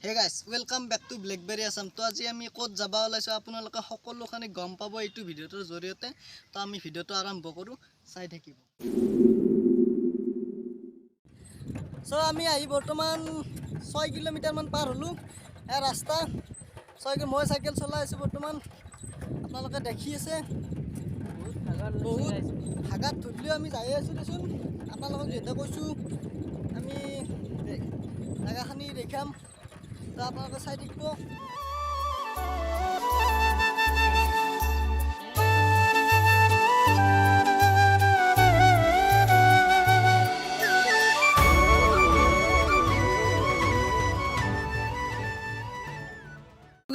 Hey guys welcome back to blackberry Assam. তো আজি আমি ক'ত যাব ওলাইছো আপোনালোকে সকলোখানি গম পাব এইটো ভিডিঅ'টোৰ জৰিয়তে। তো আমি ভিডিঅ'টো আৰম্ভ কৰোঁ, চাই থাকিব। সো আমি আহি বৰ্তমান 6 কিলোমিটাৰ মান পাৰ হ'লো এই ৰাস্তা। মই চাইকেল চলাই আছোঁ বৰ্তমান, আপোনালোকে দেখি আছে। বহুত হাগাত ধুলিও আমি যাই আছোঁ দেচোন। আপোনালোকক যেটা কৈছোঁ আমি জাগাখানি দেখাম, তো আপোনালোকে চাই থাকিব।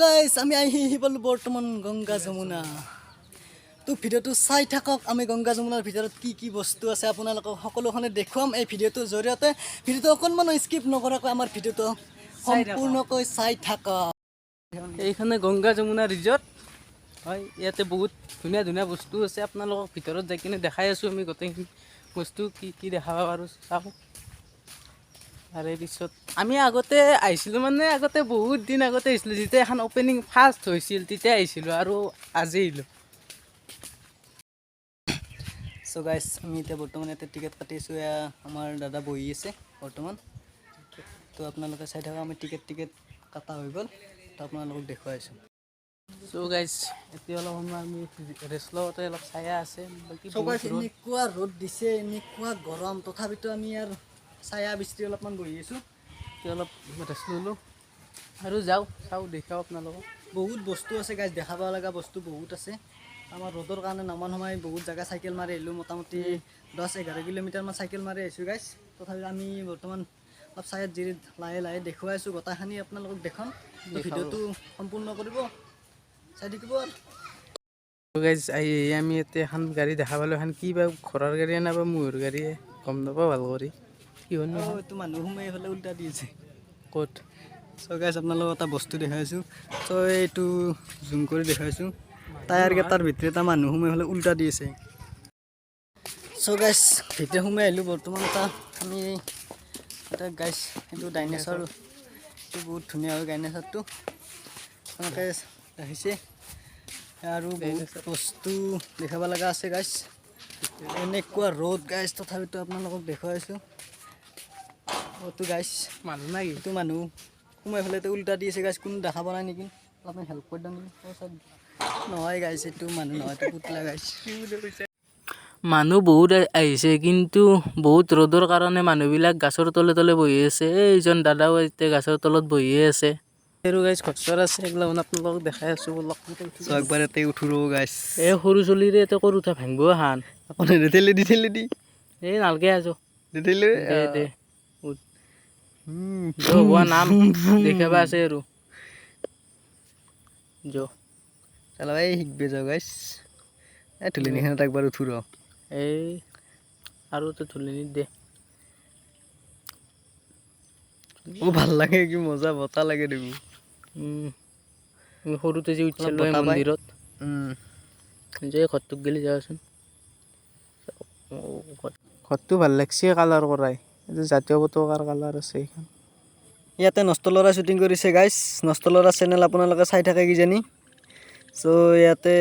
গাইস আমি আহি পালোঁ বৰ্তমান গংগা যমুনা। তো ভিডিঅ'টো চাই থাকক, আমি গংগা যমুনাৰ ভিতৰত কি কি বস্তু আছে আপোনালোকক সকলোখনে দেখুৱাম এই ভিডিঅ'টোৰ জৰিয়তে। ভিডিঅ'টো অকণমান স্কিপ নকৰাকৈ আমাৰ ভিডিঅ'টো সম্পূৰ্ণকৈ চাই থাকক। এইখানে গংগা যমুনা ৰিজৰ্ট হয়। ইয়াতে বহুত ধুনীয়া ধুনীয়া বস্তু আছে, আপোনালোকক ভিতৰত যাই কিনে দেখাই আছোঁ আমি গোটেইখিনি বস্তু কি কি দেখাব পাৰোঁ চাওক। তাৰে পিছত আমি আগতে আহিছিলোঁ, মানে আগতে বহুত দিন আগতে আহিছিলোঁ, যেতিয়া এখন অপেনিং ফাৰ্ষ্ট হৈছিল তেতিয়া আহিছিলোঁ, আৰু আজি আহিলোঁ। চ' গাইছ আমি এতিয়া বৰ্তমান ইয়াতে টিকেট কাটিছোঁ। আমাৰ দাদা বহি আছে বৰ্তমান। তো আপোনালোকে চাই থাকক, আমি টিকেট কটা হৈ গ'ল, তো আপোনালোকক দেখুৱাইছোঁ। চ' গাইজ এতিয়া অলপ সময় আমি ৰেষ্ট লওঁতে অলপ ছায়া আছে। বাকী এনেকুৱা ৰ'দ দিছে, এনেকুৱা গৰম, তথাপিতো আমি ইয়াৰ ছায়া বিচৰি অলপমান বহি আছোঁ। এতিয়া অলপ ৰেষ্ট ল'লোঁ আৰু যাওঁ চাওঁ দেখাওঁ আপোনালোকক। বহুত বস্তু আছে গাইজ, দেখাব লগা বস্তু বহুত আছে। আমাৰ ৰ'দৰ কাৰণে নামান সময় বহুত জেগা চাইকেল মাৰি আহিলোঁ, মোটামুটি 10-11 কিলোমিটাৰমান চাইকেল মাৰি আহিছোঁ গাইজ। তথাপিও আমি বৰ্তমান অলপ ছায়াত জিৰি লাহে লাহে দেখুৱাই আছোঁ, গোটেইখিনি আপোনালোকক দেখাম। ভিডিঅ'টো সম্পূৰ্ণ কৰিব, চাই থাকিব। গাইজ আমি ইয়াতে এখন গাড়ী দেখা পালোঁ, এখন কি বা ঘৰৰ গাড়ীয়ে না বা মূহৰ গাড়ীয়ে গম নাপাওঁ ভাল কৰি। কি হ'ল এইটো মানুহ সোমাই এইফালে উল্টা দি আছে ক'ত। চ' গাইজ আপোনালোকক এটা বস্তু দেখাইছোঁ, চ' এইটো জুম কৰি দেখাইছোঁ। টায়াৰকেইটাৰ ভিতৰত এটা মানুহ সোমাই হ'লে উল্টা দি আছে। চ' গাইজ ভিতৰত সোমাই আহিলোঁ বৰ্তমান। আমি এটা গাইজ সেইটো ডাইনেছৰ, এইটো বহুত ধুনীয়া হয় ডাইনেছৰটো, এনেকৈ ৰাখিছে। আৰু বহুত বস্তু দেখাব লগা আছে গাইজ। এনেকুৱা ৰ'দ গাইজ, তথাপিতো আপোনালোকক দেখুৱাইছোঁ। অ'টো গাইজ মানুহ নাই, এইটো মানুহ সোমাই পেলাই উল্টা দি আছে গাইজ। কোনো দেখা পোৱা নাই নেকি? আপুনি হেল্প কৰি দিয়ক নেকি? নহয় গাইজ, এইটো মানুহ নহয়, এইটো পুতলা গাইজ। মানুহ বহুত আহিছে, কিন্তু বহুত ৰ'দৰ কাৰণে মানুহবিলাক গছৰ তলে তলে বহি আছে। এইজন দাদাও এতিয়া গছৰ তলত বহিয়ে আছে। আৰু গাইজ ঘৰ আছে, এইবিলাক আপোনালোকক দেখাই আছোঁ অলপ। একবাৰ ইয়াতে উঠো ৰ গাইজ। এই সৰু চলিৰে এতে ক'ত উঠা ভাঙিব হান। আপুনি ঠেলি দি এই নালগে আছো দে দে য হোৱা নাম দেখাবা আছে আৰু য চালাই শিকবে যাও গাইজ। এই ধুলিনিখনত একবাৰ উঠো ৰ। এই আৰু তো ধুলিনি দে। ভাল লাগে, কি মজা বতাহ লাগে দেখো। সৰুতে যে উঠিছিলোঁ এই বতাহ পাই। মন্দিৰত, যে ঘৰটোক গেলি যাৱাচোন। ঘৰটো ভাল লাগছে কালাৰ কৰাই, এইটো জাতীয় পতাকাৰ কালাৰ আছে এইখন। ইয়াতে নষ্ট ল'ৰা শ্বুটিং কৰিছে গাইজ। নষ্ট ল'ৰা চেনেল আপোনালোকে চাই থাকে কিজানি। চ' ইয়াতে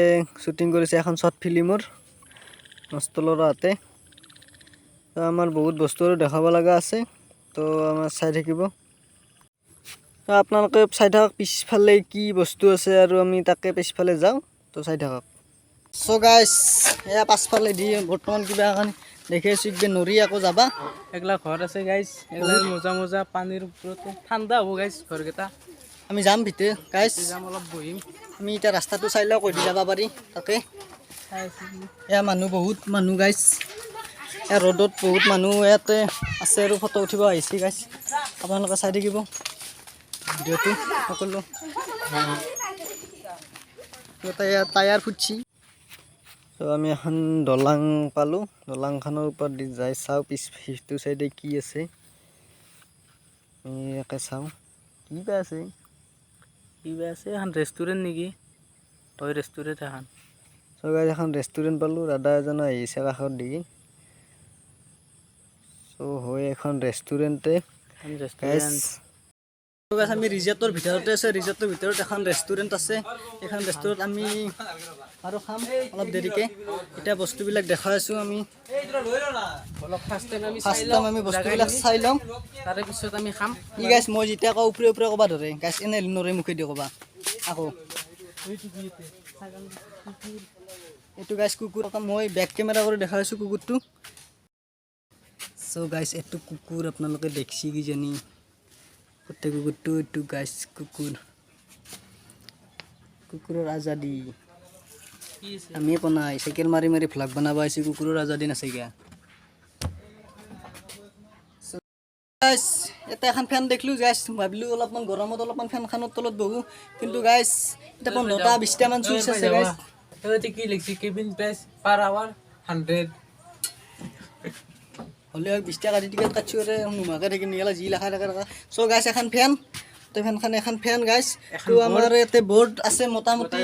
শ্বুটিং কৰিছে এখন শ্বৰ্ট ফিল্মৰ নষ্ট ল'ৰাহঁতে। তো আমাৰ বহুত বস্তু আৰু দেখাব লগা আছে, তো আমাৰ চাই থাকিব। তো আপোনালোকে চাই থাকক পিছফালে কি বস্তু আছে, আৰু আমি তাকে পিছফালে যাওঁ, তো চাই থাকক। চ' গাইজ এয়া পাছফালে দি বৰ্তমান কিবা এখন দেখি আছোঁ, একবাৰ নৰি আকৌ যাবা। এইগিলা ঘৰ আছে গাইজ, এইগিলা মজা মজা পানীৰ ওপৰতে ঠাণ্ডা হ'ব গাইজ ঘৰকেইটা। আমি যাম ভিতৰত গাইজ, যাম অলপ বহিম। আমি এতিয়া ৰাস্তাটো চাই লওঁ, কৈ দি যাব পাৰি তাতে। চাই আছোঁ এয়া মানুহ, বহুত মানুহ গাইজ। এয়া ৰ'দত বহুত মানুহ ইয়াতে আছে আৰু ফটো উঠিব আহিছে গাইজ। আপোনালোকে চাই থাকিব ভিডিঅ'টো সকলো। টায়াৰ ফুটছি। তো আমি এখন দলং পালোঁ, দলংখনৰ ওপৰত দি যাই চাওঁ পিছটো চাইডে কি আছে। ইয়াকে চাওঁ কি বা আছে। কিবা আছে, এখন ৰেষ্টুৰেণ্ট নেকি? হয় ৰেষ্টুৰেণ্ট এখন। চ' গাইজ এখন ৰেষ্টুৰেণ্ট পালোঁ, দাদা এজনো আহিছে কাষত দেখি। চ' হয় এখন ৰেষ্টুৰেণ্টে গাইজ। গাইছ আমি ৰিজৰ্টৰ ভিতৰতে আছে ৰিজৰ্টৰ ভিতৰত এখন ৰেষ্টুৰেণ্ট আছে এখন ৰেষ্টুৰেণ্ট আমি আৰু খাম অলপ দেৰিকে এতিয়া বস্তুবিলাক দেখাই আছোঁ আমি ফাৰ্ষ্ট টাইম আমি বস্তুবিলাক চাই লওঁ তাৰে পিছত আমি খাম ই গাইছ মই যেতিয়া কওঁ ওপৰে ওপৰে ক'বা ধৰে গাইছ এনে নৰে মুখেদি ক'বা আকৌ এইটো গাইছ কুকুৰ মই বেক কেমেৰা কৰি দেখাই আছোঁ কুকুৰটো চ' গাইছ এইটো কুকুৰ আপোনালোকে দেখিছে কিজানি গোটেই কুকুৰটো এইটো গাইছ কুকুৰৰ আজাদী আমি বনাই চাইকেল মাৰি মাৰি ভ্লগ বনাব আহিছোঁ কুকুৰৰ আজাদী নাচাইগা গাইছ এটা এখন ফেন দেখিলোঁ গাইছ ভাবিলোঁ অলপমান গৰমত অলপমান ফেনখনৰ তলত বহোঁ কিন্তু গাইছ এতিয়া 15টা 20টামান চুইচ আছে গাইছ কি লিখছি কেবিন প্ৰাইচ পাৰ আৱাৰ 100 হ'লেও 20 টাকা দি টিকেট কাটছোঁ আৰু নোমাকে থাকি নিগেলা যি লেখা থাকে চ' গাইছ এখন ফেন তো এখন ফেন গাইছ তো আমাৰ ইয়াতে বৰ্ড আছে মোটামুটি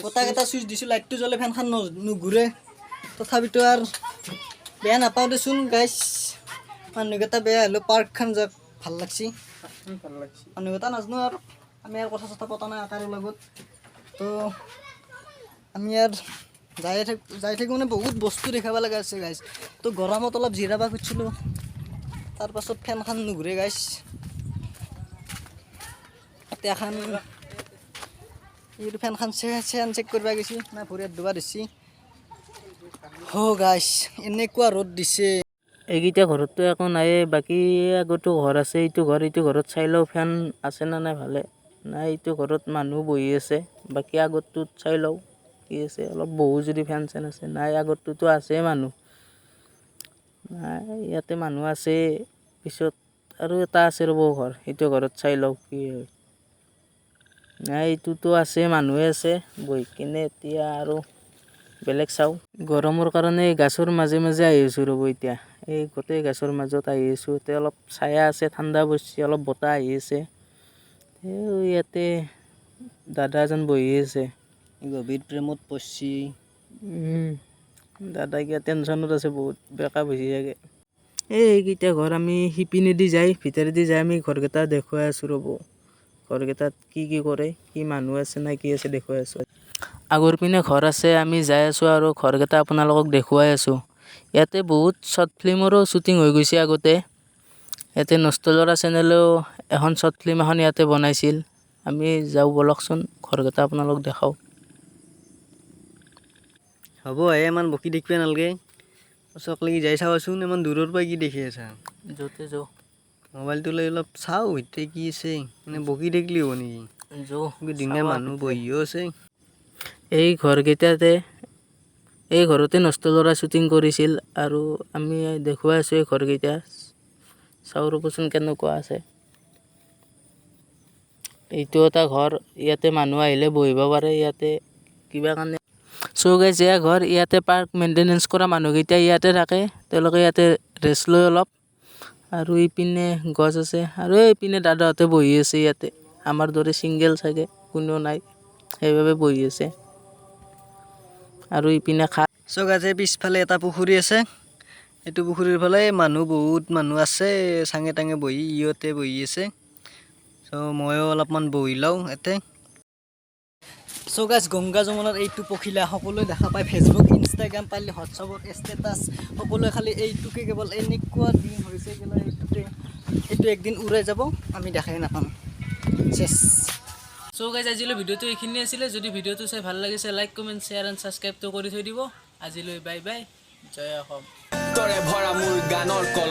গোটাকেইটা চুইচ দিছোঁ লাইটটো জ্বলে ফেনখন নুঘূৰে তথাপিতো আৰু বেয়া নাপাওঁ দেচোন গাইছ মানুহকেইটা বেয়া হ'লেও পাৰ্কখন যাক ভাল লাগছি মানুহকেইটা নাজানো আৰু আমি আৰু কথা চথা পতা নাই কাৰো লগত তো আমি আৰু যাই থাকোঁ মানে বহুত বস্তু দেখাব লগা আছে গাইছ তো গৰমত অলপ জিৰাব খুজিছিলোঁ তাৰপাছত ফেনখন নুঘূৰে গাইছ এতিয়া এখন এইটো ফেনখন চেক কৰিব গৈছি না ভৰিত দুবাৰ দিছি গাইছ এনেকুৱা ৰ'দ দিছে এইকেইটা ঘৰততো একো নাই বাকী আগতো ঘৰ আছে এইটো ঘৰত চাই লওঁ ফেন আছে না নাই ভালে নাই এইটো ঘৰত মানুহ বহি আছে বাকী আগতটোত চাই লওঁ কি আছে অলপ বহু যদি ফেন চেন আছে নাই আগতটোতো আছে মানুহ নাই ইয়াতে মানুহ আছে পিছত আৰু এটা আছে ৰ'ব ঘৰ এইটো ঘৰত চাই লওঁ কি হয় নাই এইটোতো আছে মানুহে আছে বহি কিনে এতিয়া আৰু বেলেগ চাওঁ গৰমৰ কাৰণে গাছৰ মাজে মাজে আহি আছোঁ ৰ'ব এতিয়া এই গোটেই গাছৰ মাজত আহি আছোঁ এতিয়া অলপ ছায়া আছে ঠাণ্ডা পৰিছে অলপ বতাহ আহি আছে ইয়াতে দাদা এজন বহি আছে গভীৰ প্ৰেমত পৰছি দাদা কিবা টেনশ্যনত আছে বহুত বেকা বুজি থাকে এইকেইটা ঘৰ আমি সিপিনেদি যাই ভিতৰেদি যাই আমি ঘৰকেইটা দেখুৱাই আছোঁ ৰ'ব ঘৰকেইটাত কি কৰে কি মানুহ আছে নাই কি আছে দেখুৱাই আছোঁ আগৰ পিনে ঘৰ আছে আমি যাই আছোঁ আৰু ঘৰকেইটা আপোনালোকক দেখুৱাই আছোঁ ইয়াতে বহুত শ্বৰ্ট ফিল্মৰো শ্বুটিং হৈ গৈছে আগতে ইয়াতে নষ্টলৰা চেনেলেও এখন শ্বৰ্ট ফিল্ম এখন ইয়াতে বনাইছিল আমি যাওঁ বলকচোন ঘৰকেইটা আপোনালোক দেখাওঁ হ'ব ইমান বকি দেখিব নালাগে ওচৰক লাগি যাই চাওঁচোন ইমান দূৰৰ পৰা কি দেখি আছা য'তে যাওঁ মোবাইলটো লৈ অলপ চাওঁ এতিয়া কি আছে এনে বকি দেখিলি হ'ব নেকি ধুনীয়া মানুহ বহিও আছে এই ঘৰকেইটাতে এই ঘৰতে নষ্টলৰা শ্বুটিং কৰিছিল আৰু আমি দেখুৱাই আছোঁ এই ঘৰকেইটা চাওঁ ৰ'বচোন কেনেকুৱা আছে এইটো এটা ঘৰ ইয়াতে মানুহ আহিলে বহিব পাৰে ইয়াতে কিবা কাৰণে চ' গাইছ এয়া ঘৰ ইয়াতে পাৰ্ক মেইনটেনেঞ্চ কৰা মানুহকেইটা ইয়াতে থাকে তেওঁলোকে ইয়াতে ৰেষ্ট লৈ অলপ আৰু ইপিনে গছ আছে আৰু এইপিনে দাদাহঁতে বহি আছে ইয়াতে আমাৰ দৰে ছিংগেল চাগে কোনো নাই সেইবাবে বহি আছে আৰু ইপিনে চ' গাইছ পিছফালে এটা পুখুৰী আছে এইটো পুখুৰীৰ ফালে বহুত মানুহ আছে চাঙে তাঙে বহি ইহঁতে বহি আছে চ' ময়ো অলপমান বহি লওঁ ইয়াতে চ' গাইছ গংগা যমুনাৰ এইটো পখিলা সকলোৱে দেখা পায় ফেচবুক ইনষ্টাগ্ৰাম পাৰিলে হোৱাটছআপত ষ্টেটাছ সকলোৱে খালি এইটোকে কেৱল এনেকুৱা দিন হৈছে কেৱল এইটো একদিন উৰাই যাব আমি দেখাই নাপাম চেছ চ' গাইজ আজিলৈ ভিডিঅ'টো এইখিনি আছিলে যদি ভিডিঅ'টো চাই ভাল লাগিছে লাইক কমেণ্ট শ্বেয়াৰ এণ্ড ছাবস্ক্ৰাইবটো কৰি থৈ দিব আজিলৈ বাই বাই জয় অসম তৰে ভৰা মোৰ গানৰ কল